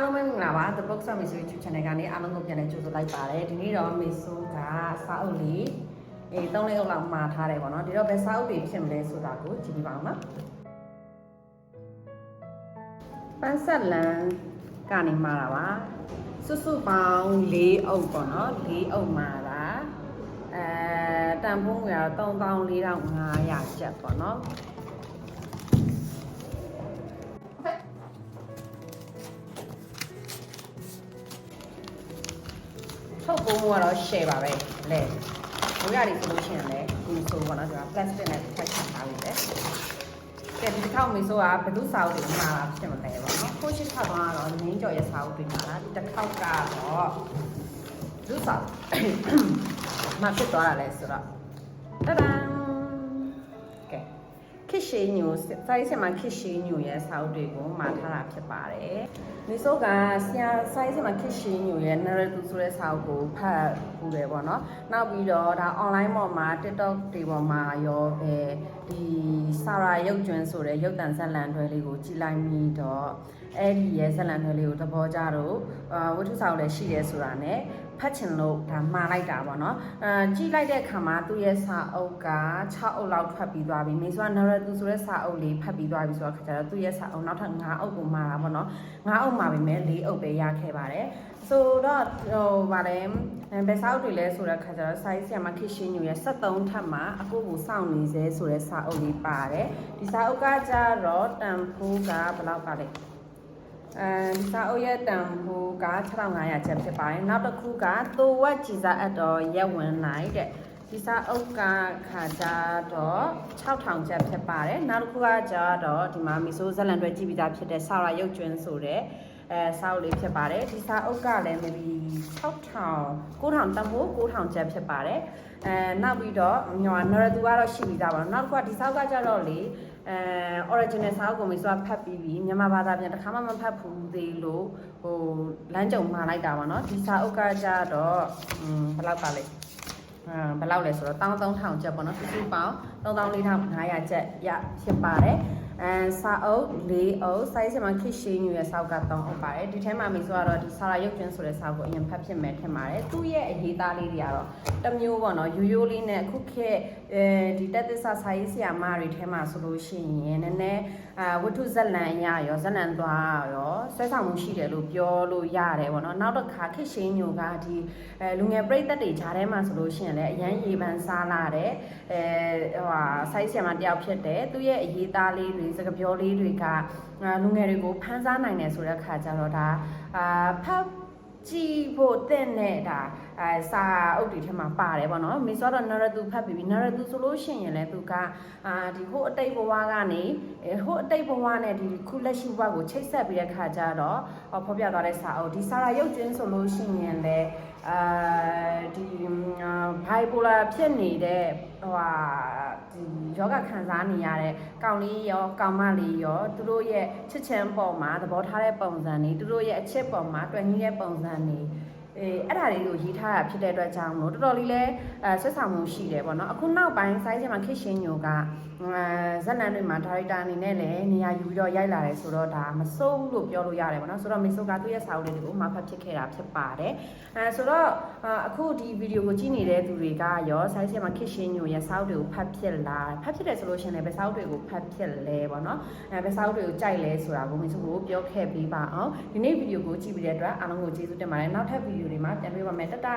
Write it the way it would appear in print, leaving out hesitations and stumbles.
အားလုံးပဲမင်္ဂလာပါ The Box of Miss YouTube Channel ကနေအားလုံးကိုပြန်လည်ကြိုဆိုလိုက်ပါတယ်ဒီနေ့တော့ Miss ကစာအုပ်လေး3လေးအုပ်လောက်မှာထားတယ်ပေါ့နော်ဒီတော့ဘယ်စာအုပ်တွေဖြစ်မလဲဆိုတာကိုကြည့်ပြပါအောင်နော်ပန်းဆက်လန်ကနေမှာတာပါစုစုပေါင်း4အုပ်ပေါ့နော်4အုပ်မှာတာတန်ဖိုးငွေကတော့34,500ကျပ်ပေါ့နော်ထုတ်ပုံကတော့ share ပါပဲလဲဘိုးရတယ်ဆိုလို့ရှိရင်လည်းဒီဆိုပေါ့နော်ကျွန်တော် plastic နဲ့ဖက်ချထားပြီးတယ်ကဲဒီတစ်ခေါက်မီဆိုကဘယ်သူစာအုပ်တွေမှာလာဖြစ်မလဲပေါ့နော်ကိုရှိထောက်ကတော့ငင်းကြော်ရဲ့စာအုပ်တွေမှာလားဒီတစ်ခေါက်ကတော့သူစာမဖြစ်သွားတာလဲဆိုတော့တဒန်းကဲခစ်ရှိညိုစာရေးဆရာမခစ်ရှိညိုရဲ့စာအုပ်တွေကိုမှာထားတာဖြစ်ပါတယ်ဒီဆိုကဆရာစာရေးဆရာမခစ်ရှိညိုရဲ့ narrative ဆိုတဲ့စာအုပ်ကိုဖတ်ပူတယ်ပေါ့နော်နောက်ပြီးတော့ဒါ online ပေါ်မှာ TikTok တွေပေါ်မှာရောဒီစာရာရုပ်ကျွန်းဆိုတဲ့ရုပ်တံဇက်လန်တွဲလေးကိုကြည့်လိုက်ပြီးတော့အဲ့ဒီရဲ့ဇက်လန်တွဲလေးကိုသဘောကျတော့ဝတ္ထုစာအုပ်လည်းရှိတယ်ဆိုတာ ਨੇ ဖတ်ချင်လို့ဒါမှားလိုက်တာပေါ့နော်ကြည့်လိုက်တဲ့အခါမှာသူ့ရဲ့စာအုပ်က6အုပ်လောက်ထွက်ပြီးသွားပြီမိဆိုက narrative ဆိုတဲ့စာအုပ်လေးဖတ်ပြီးသွားပြီဆိုတော့ခါကျတော့သူ့ရဲ့စာအုပ်နောက်ထပ်9အုပ်ကိုမှားတာပေါ့နော်9အုပ်မှာပဲမဲ့4အုပ်ပဲရခဲ့ပါတယ်ဆိုတော့ဗါတယ်ဘယ်စာအုပ်တွေလဲဆိုတဲ့ခါကျတော့စာရေးဆရာမခစ်ရှင်းညိုရဲ့73ထပ်မှာအခုကိုစောင့်နေစေဆိုတဲ့စာအုပ်လေးပါတယ်ဒီစာအုပ်ကကြတော့တန်ဖိုးကဘယ်လောက်ပါလဲဒီစာအုပ်ရဲ့တန်ဖိုးက6500ကျပ်ဖြစ်ပါတယ်နောက်တစ်ခုကသိုဝက်ကြည်စားအပ်တော်ရက်ဝင်လိုက်တဲ့ဒီစာအုပ်ကခါကြတော့6000ကျပ်ဖြစ်ပါတယ်နောက်တစ်ခုကကြတော့ဒီမှာမီဆိုးဇက်လန်တွဲကြည့်ပြီးသားဖြစ်တဲ့စာရာရုပ်ကျွန်းဆိုတဲ့စာအုပ်လေးဖြစ်ပါတယ်ဒီစာအုပ်ကလည်း maybe 9000တန်ဖိုး9000ကျပ်ဖြစ်ပါတယ်နောက်ပြီးတော့ညော narrative ကတော့ရှိပြီးသားပါနောက်တစ်ခုကဒီစာအုပ်ကကြတော့လေoriginal စာအုပ်ကိုမဆိုဖတ်ပြီးပြီမြန်မာဘာသာပြန်တစ်ခါမှမဖတ်ဘူးသေးလို့ဟိုလမ်းကြုံမှာလိုက်တာပါเนาะဒီစာအုပ်ကကြတော့ဘယ်လောက်ပါလဲဘယ်လောက်လဲဆိုတော့13000ကျပ်ပေါ့เนาะစုစုပေါင်း34,500ကျပ်ရဖြစ်ပါတယ်စာအုပ်4အုပ်စာရေးဆရာမခစ်ရှိညူရဲ့စာအုပ်က3အုပ်ပါတယ်ဒီထဲမှာမိဆိုကတော့ဒီစာရာရုပ်ကျွန်းဆိုတဲ့စာအုပ်ကိုအရင်ဖတ်ဖြစ်မယ်ထင်ပါတယ်သူ့ရဲ့အရေးသားလေးတွေကတော့တမျိုးပေါ့နော်ရိုးရိုးလေးနဲ့အခုခေတ်ဒီတက်သစ္စာစာရေးဆရာမတွေထဲမှာဆိုလို့ရှိရင်နည်းနည်းဝတ္ထုဇက်လန်အရာရောဇက်လန်သွားရောဆွဲဆောင်မှုရှိတယ်လို့ပြောလို့ရတယ်ပေါ့နော်နောက်တစ်ခါခစ်ရှိညူကဒီလူငယ်ပြိသက်တွေဂျားထဲမှာဆိုလို့ရှိရင်လည်းအရန်ရေပန်းစားလာတဲ့စာရေးဆရာမတယောက်ဖြစ်တယ်သူ့ရဲ့အရေးသားလေးတွေစကားပြောလေးတွေကလူငယ်တွေကိုဖန်ဆားနိုင်တယ်ဆိုတဲ့ခါကျတော့ဒါဖတ်ကြည့်ဖို့တဲ့နဲ့ဒါစာအုပ်တွေထဲမှာပါတယ်ပေါ့နော်မိဆိုတော့ narrative ဖတ်ပြီး narrative ဆိုလို့ရှိရင်လည်းသူကဒီဟိုအတိတ်ဘဝကနေဟိုအတိတ်ဘဝနဲ့ဒီခုလက်ရှိဘဝကိုချိတ်ဆက်ပြီးတဲ့ခါကျတော့ဖော်ပြသွားတဲ့စာအုပ်ဒီစာရာရုပ်ကျွန်းဆိုလို့ရှိရင်လည်းဒီ bipolar ဖြစ်နေတဲ့ဒီယောဂခံစားနေရတဲ့ကောင်လေးရောကောင်မလေးရောသူတို့ရဲ့ချစ်ချမ်းပေါ်မှာသဘောထားတဲ့ပုံစံတွေသူတို့ရဲ့အချစ်ပေါ်မှာတွယ်ညီတဲ့ပုံစံတွေအဲ့ဒါလေးကိုရေးထားတာဖြစ်တဲ့အတွက်ကြောင့်မို့တော်တော်လေးလဲဆက်ဆောင်မှုရှိတယ်ပေါ့နော်အခုနောက်ပိုင်းစိုင်းချင်မှာခစ်ရှင်းညိုကဇက်လန်တွေမှာဒါရိုက်တာအနေနဲ့လည်းနေရာယူပြီးတော့ရိုက်လာတယ်ဆိုတော့ဒါမစိုးဘူးလို့ပြောလို့ရတယ်ပေါ့နော်ဆိုတော့မီဆိုကသူ့ရဲ့စာအုပ်လေးတွေကိုမှဖတ်ဖြစ်ခဲ့တာဖြစ်ပါတယ်ဆိုတော့အခုဒီဗီဒီယိုကိုကြည့်နေတဲ့သူတွေကရောစိုင်းချင်မှာခစ်ရှင်းညိုရဲ့စာအုပ်တွေကိုဖတ်ဖြစ်လာဖတ်ဖြစ်တယ်ဆိုလို့ရှိရင်လည်းဘယ်စာအုပ်တွေကိုဖတ်ဖြစ်လဲပေါ့နော်ဘယ်စာအုပ်တွေကိုကြိုက်လဲဆိုတာကိုမီဆိုကိုပြောခဲ့ပေးပါအောင်ဒီနေ့ဗီဒီယိုကိုကြည့်ပြီးတဲ့အတွက်အားလုံးကိုကျေးဇူးတင်ပါတယ်နောက်ထပ်ဗီဒီယိုတွေမှာပြန်တွေ့ပါမယ်တတာ